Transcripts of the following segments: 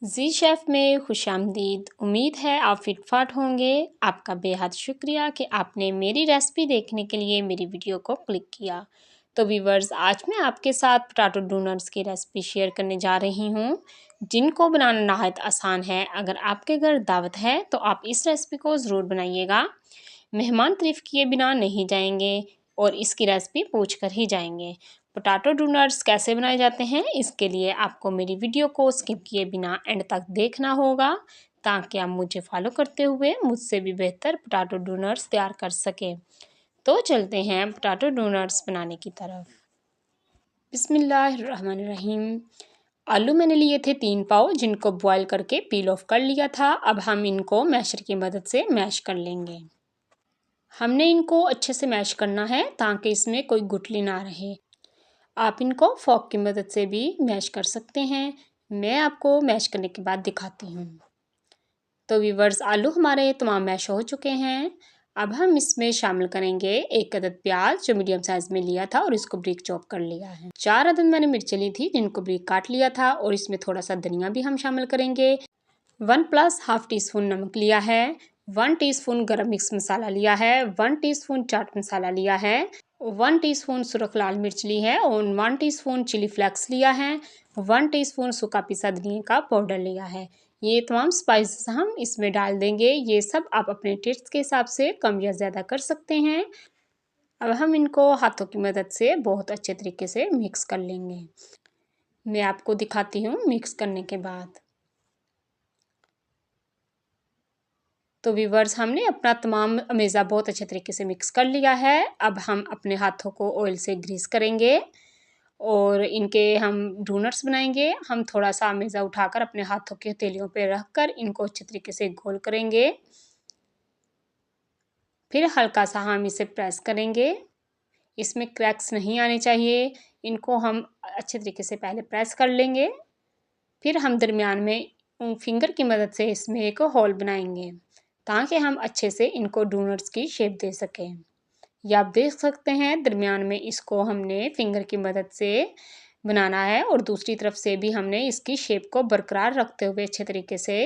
जी chef में खुशामदीद। उम्मीद है आप फिट-फाट होंगे। आपका बेहद शुक्रिया कि आपने मेरी रेसिपी देखने के लिए मेरी वीडियो को क्लिक किया। तो व्यूअर्स, आज मैं आपके साथ पोटैटो डोनट्स की रेसिपी शेयर करने जा रही हूँ, जिनको बनाना नहायत आसान है। अगर आपके घर दावत है तो आप इस रेसिपी को ज़रूर बनाइएगा। मेहमान तारीफ़ किए बिना नहीं जाएंगे और इसकी रेसिपी पूछ कर ही जाएंगे। पोटैटो डोनट्स कैसे बनाए जाते हैं, इसके लिए आपको मेरी वीडियो को स्किप किए बिना एंड तक देखना होगा, ताकि आप मुझे फॉलो करते हुए मुझसे भी बेहतर पोटैटो डोनट्स तैयार कर सकें। तो चलते हैं पोटैटो डोनट्स बनाने की तरफ। बिस्मिल्लाहिर्रहमानिर्रहीम। आलू मैंने लिए थे 3 पाव, जिनको बॉयल करके पील ऑफ कर लिया था। अब हम इनको मैशर की मदद से मैश कर लेंगे। हमने इनको अच्छे से मैश करना है ताकि इसमें कोई गुठली ना रहे। आप इनको फोक की मदद से भी मैश कर सकते हैं। मैं आपको मैश करने के बाद दिखाती हूँ। तो व्यूअर्स, आलू हमारे तमाम मैश हो चुके हैं। अब हम इसमें शामिल करेंगे 1 अदद प्याज, जो मीडियम साइज़ में लिया था और इसको ब्रीक चॉप कर लिया है। 4 अदद मैंने मिर्चें ली थी, जिनको ब्रीक काट लिया था, और इसमें थोड़ा सा धनिया भी हम शामिल करेंगे। 1 प्लस हाफ टी स्पून नमक लिया है। 1 टीस्पून गरम मिक्स मसाला लिया है। 1 टीस्पून चाट मसाला लिया है। 1 टीस्पून सुरख लाल मिर्च ली है और 1 टीस्पून चिली फ्लेक्स लिया है। 1 टीस्पून सूखा पिसा धनिया का पाउडर लिया है। ये तमाम स्पाइसेस हम इसमें डाल देंगे। ये सब आप अपने टेस्ट के हिसाब से कम या ज़्यादा कर सकते हैं। अब हम इनको हाथों की मदद से बहुत अच्छे तरीके से मिक्स कर लेंगे। मैं आपको दिखाती हूँ मिक्स करने के बाद। तो व्यूअर्स, हमने अपना तमाम अमेज़ा बहुत अच्छे तरीके से मिक्स कर लिया है। अब हम अपने हाथों को ऑयल से ग्रीस करेंगे और इनके हम डोनट्स बनाएंगे। हम थोड़ा सा अमेज़ा उठाकर अपने हाथों के हथेलियों पे रखकर इनको अच्छे तरीके से गोल करेंगे। फिर हल्का सा हम इसे प्रेस करेंगे। इसमें क्रैक्स नहीं आने चाहिए। इनको हम अच्छे तरीके से पहले प्रेस कर लेंगे। फिर हम दरमियान में फिंगर की मदद से इसमें एक होल बनाएंगे, ताकि हम अच्छे से इनको डोनट्स की शेप दे सकें। ये आप देख सकते हैं, दरमियान में इसको हमने फिंगर की मदद से बनाना है और दूसरी तरफ से भी हमने इसकी शेप को बरकरार रखते हुए अच्छे तरीके से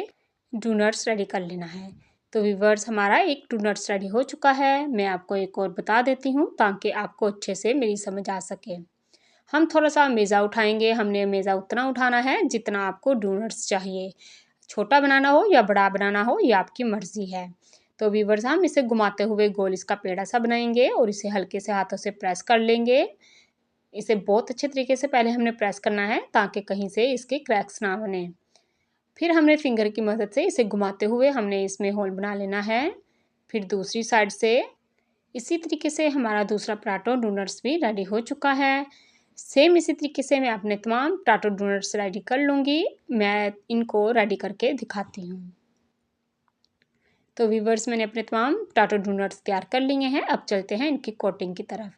डोनट्स रेडी कर लेना है। तो व्यूअर्स, हमारा एक डोनट्स रेडी हो चुका है। मैं आपको एक और बता देती हूँ ताकि आपको अच्छे से मेरी समझ आ सके। हम थोड़ा सा मेज़ा उठाएंगे। हमने मेज़ा उतना उठाना है जितना आपको डोनट्स चाहिए। छोटा बनाना हो या बड़ा बनाना हो, ये आपकी मर्ज़ी है। तो व्यूअर्स, हम इसे घुमाते हुए गोल इसका पेड़ा सा बनाएंगे और इसे हल्के से हाथों से प्रेस कर लेंगे। इसे बहुत अच्छे तरीके से पहले हमने प्रेस करना है ताकि कहीं से इसके क्रैक्स ना बने। फिर हमने फिंगर की मदद से इसे घुमाते हुए हमने इसमें होल बना लेना है। फिर दूसरी साइड से इसी तरीके से हमारा दूसरा पोटैटो डोनट्स भी रेडी हो चुका है। सेम इसी तरीके से मैं अपने तमाम पोटैटो डोनट्स रेडी कर लूँगी। मैं इनको रेडी करके दिखाती हूँ। तो व्यूअर्स, मैंने अपने तमाम पोटैटो डोनट्स तैयार कर लिए हैं। अब चलते हैं इनकी कोटिंग की तरफ।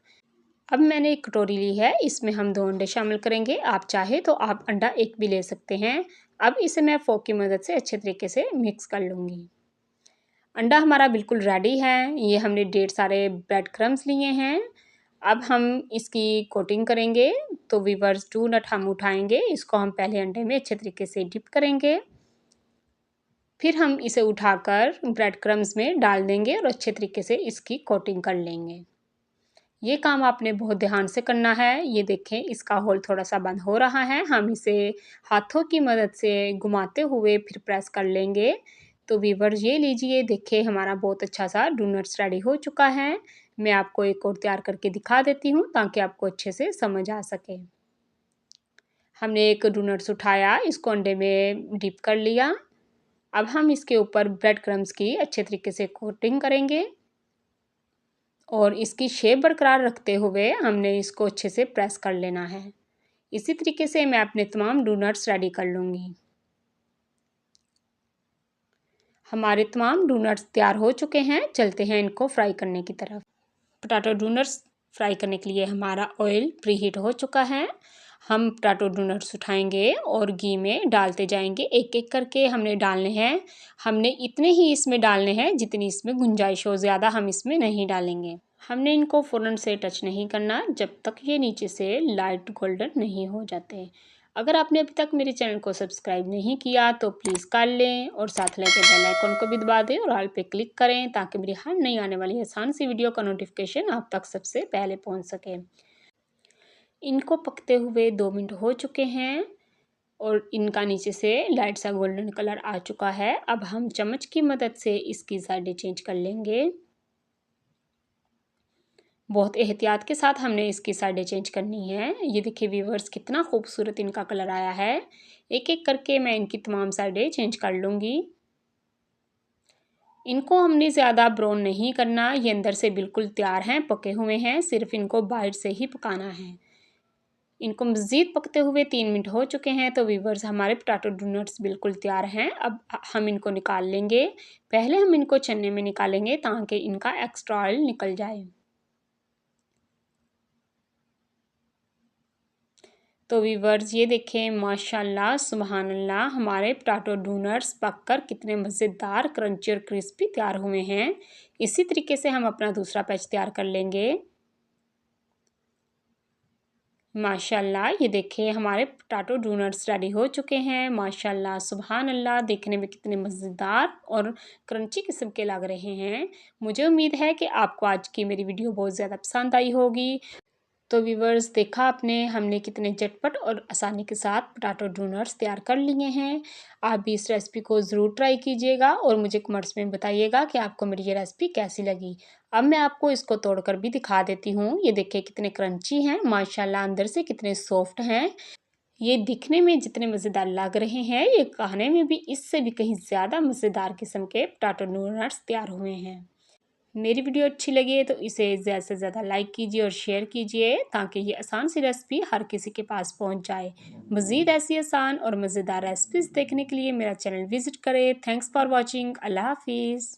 अब मैंने एक कटोरी ली है, इसमें हम 2 अंडे शामिल करेंगे। आप चाहे तो आप अंडा एक भी ले सकते हैं। अब इसे मैं फोक की मदद से अच्छे तरीके से मिक्स कर लूँगी। अंडा हमारा बिल्कुल रेडी है। ये हमने ढेर सारे ब्रेड क्रम्स लिए हैं। अब हम इसकी कोटिंग करेंगे। तो व्यूअर्स, डोनट हम उठाएंगे, इसको हम पहले अंडे में अच्छे तरीके से डिप करेंगे। फिर हम इसे उठाकर ब्रेड क्रम्स में डाल देंगे और अच्छे तरीके से इसकी कोटिंग कर लेंगे। ये काम आपने बहुत ध्यान से करना है। ये देखें, इसका होल थोड़ा सा बंद हो रहा है। हम इसे हाथों की मदद से घुमाते हुए फिर प्रेस कर लेंगे। तो व्यूअर्स, ये लीजिए, देखिए हमारा बहुत अच्छा सा डोनट्स रेडी हो चुका है। मैं आपको एक और तैयार करके दिखा देती हूँ ताकि आपको अच्छे से समझ आ सके। हमने एक डोनट्स उठाया, इसको अंडे में डिप कर लिया। अब हम इसके ऊपर ब्रेड क्रम्स की अच्छे तरीके से कोटिंग करेंगे और इसकी शेप बरकरार रखते हुए हमने इसको अच्छे से प्रेस कर लेना है। इसी तरीके से मैं अपने तमाम डोनट्स रेडी कर लूँगी। हमारे तमाम डोनट्स तैयार हो चुके हैं। चलते हैं इनको फ्राई करने की तरफ। पोटैटो डोनट्स फ्राई करने के लिए हमारा ऑयल प्रीहीट हो चुका है। हम पोटैटो डोनट्स उठाएंगे और घी में डालते जाएंगे। एक एक करके हमने डालने हैं। हमने इतने ही इसमें डालने हैं जितनी इसमें गुंजाइश हो, ज़्यादा हम इसमें नहीं डालेंगे। हमने इनको फ़ौरन से टच नहीं करना जब तक ये नीचे से लाइट गोल्डन नहीं हो जाते। अगर आपने अभी तक मेरे चैनल को सब्सक्राइब नहीं किया तो प्लीज़ कर लें और साथ लगे बेल आइकन को भी दबा दें और ऑल पे क्लिक करें ताकि मेरी हर नई आने वाली आसान सी वीडियो का नोटिफिकेशन आप तक सबसे पहले पहुंच सके। इनको पकते हुए 2 मिनट हो चुके हैं और इनका नीचे से लाइट सा गोल्डन कलर आ चुका है। अब हम चम्मच की मदद से इसकी साइडें चेंज कर लेंगे। बहुत एहतियात के साथ हमने इसकी साइडें चेंज करनी है। ये देखिए व्यूअर्स कितना खूबसूरत इनका कलर आया है। एक एक करके मैं इनकी तमाम साइडें चेंज कर लूँगी। इनको हमने ज़्यादा ब्राउन नहीं करना, ये अंदर से बिल्कुल तैयार हैं, पके हुए हैं, सिर्फ इनको बाहर से ही पकाना है। इनको मज़ीद पकते हुए 3 मिनट हो चुके हैं तो व्यूअर्स हमारे पोटैटो डोनट्स बिल्कुल तैयार हैं। अब हम इनको निकाल लेंगे। पहले हम इनको छन्ने में निकालेंगे ताकि इनका एक्स्ट्रा ऑयल निकल जाए। तो व्यूअर्स ये देखें माशाल्लाह सुबहान अल्लाह हमारे पोटैटो डोनट्स पककर कितने मज़ेदार क्रंची और क्रिस्पी तैयार हुए हैं। इसी तरीके से हम अपना दूसरा बैच तैयार कर लेंगे। माशाल्लाह ये देखिए हमारे पोटैटो डोनट्स रेडी हो चुके हैं। माशाल्लाह सुबहान अल्लाह देखने में कितने मज़ेदार और क्रंची किस्म के लग रहे हैं। मुझे उम्मीद है कि आपको आज की मेरी वीडियो बहुत ज़्यादा पसंद आई होगी। तो व्यूअर्स देखा आपने हमने कितने झटपट और आसानी के साथ पोटैटो डोनट्स तैयार कर लिए हैं। आप भी इस रेसिपी को ज़रूर ट्राई कीजिएगा और मुझे कमेंट्स में बताइएगा कि आपको मेरी ये रेसिपी कैसी लगी। अब मैं आपको इसको तोड़कर भी दिखा देती हूँ। ये देखिए कितने क्रंची हैं माशाल्लाह, अंदर से कितने सॉफ्ट हैं। ये दिखने में जितने मज़ेदार लग रहे हैं ये खाने में भी इससे भी कहीं ज़्यादा मज़ेदार किस्म के पोटैटो डोनट्स तैयार हुए हैं। मेरी वीडियो अच्छी लगी तो इसे ज़्यादा से ज़्यादा लाइक कीजिए और शेयर कीजिए ताकि ये आसान सी रेसिपी हर किसी के पास पहुंच जाए। मज़ीद ऐसी आसान और मज़ेदार रेसिपीज़ देखने के लिए मेरा चैनल विज़िट करें। Thanks for watching. अल्लाह हाफिज़।